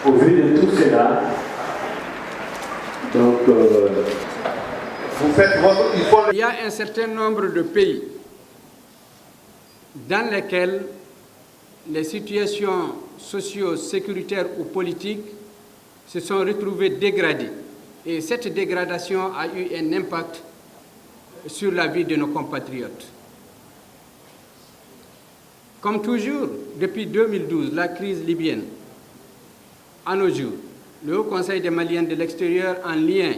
Au vu de tout cela, donc, vous faites votre... Il y a un certain nombre de pays dans lesquels les situations socio-sécuritaires ou politiques se sont retrouvées dégradées. Et cette dégradation a eu un impact sur la vie de nos compatriotes. Comme toujours, depuis 2012, la crise libyenne, à nos jours, le Haut Conseil des Maliens de l'extérieur, en lien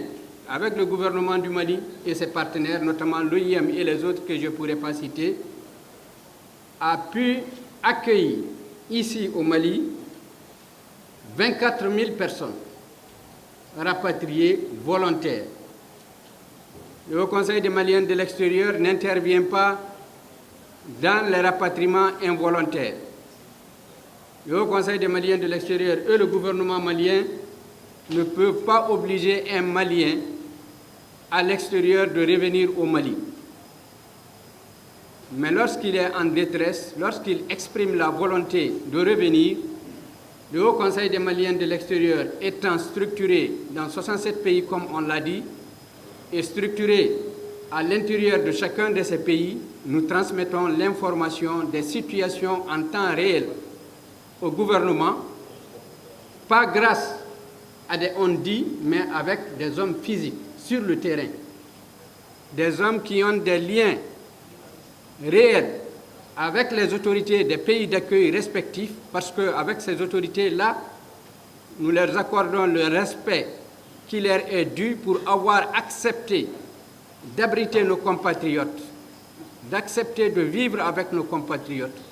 avec le gouvernement du Mali et ses partenaires, notamment l'OIM et les autres que je ne pourrais pas citer, a pu accueillir ici au Mali 24 000 personnes rapatriées volontaires. Le Haut Conseil des Maliens de l'extérieur n'intervient pas dans les rapatriements involontaires. Le Haut Conseil des Maliens de l'extérieur et le gouvernement malien ne peuvent pas obliger un Malien à l'extérieur de revenir au Mali. Mais lorsqu'il est en détresse, lorsqu'il exprime la volonté de revenir, le Haut Conseil des Maliens de l'extérieur étant structuré dans 67 pays, comme on l'a dit, et structuré à l'intérieur de chacun de ces pays, nous transmettons l'information des situations en temps réel au gouvernement, pas grâce à des on-dit, mais avec des hommes physiques sur le terrain, des hommes qui ont des liens réels avec les autorités des pays d'accueil respectifs, parce qu'avec ces autorités-là, nous leur accordons le respect qui leur est dû pour avoir accepté d'abriter nos compatriotes, d'accepter de vivre avec nos compatriotes.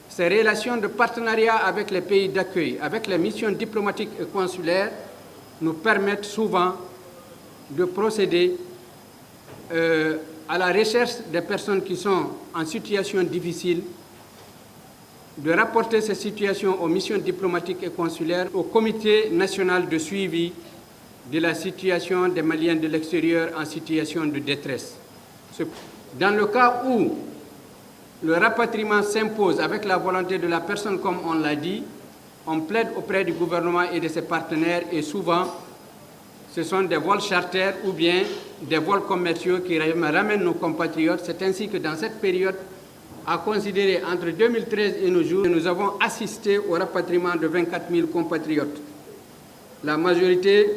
Ces relations de partenariat avec les pays d'accueil, avec les missions diplomatiques et consulaires, nous permettent souvent de procéder à la recherche des personnes qui sont en situation difficile, de rapporter ces situations aux missions diplomatiques et consulaires, au Comité national de suivi de la situation des Maliens de l'extérieur en situation de détresse. Dans le cas où le rapatriement s'impose avec la volonté de la personne, comme on l'a dit, on plaide auprès du gouvernement et de ses partenaires et souvent, ce sont des vols charters ou bien des vols commerciaux qui ramènent nos compatriotes. C'est ainsi que dans cette période, à considérer entre 2013 et nos jours, nous avons assisté au rapatriement de 24 000 compatriotes. La majorité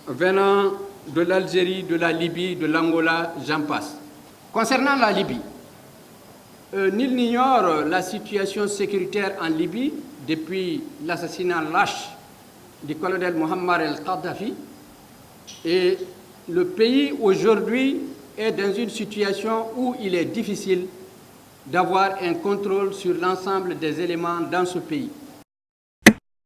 venant de l'Algérie, de la Libye, de l'Angola, j'en passe. Concernant la Libye, nul n'ignore la situation sécuritaire en Libye depuis l'assassinat lâche du colonel Mohamed El-Kadhafi. Et le pays aujourd'hui est dans une situation où il est difficile d'avoir un contrôle sur l'ensemble des éléments dans ce pays.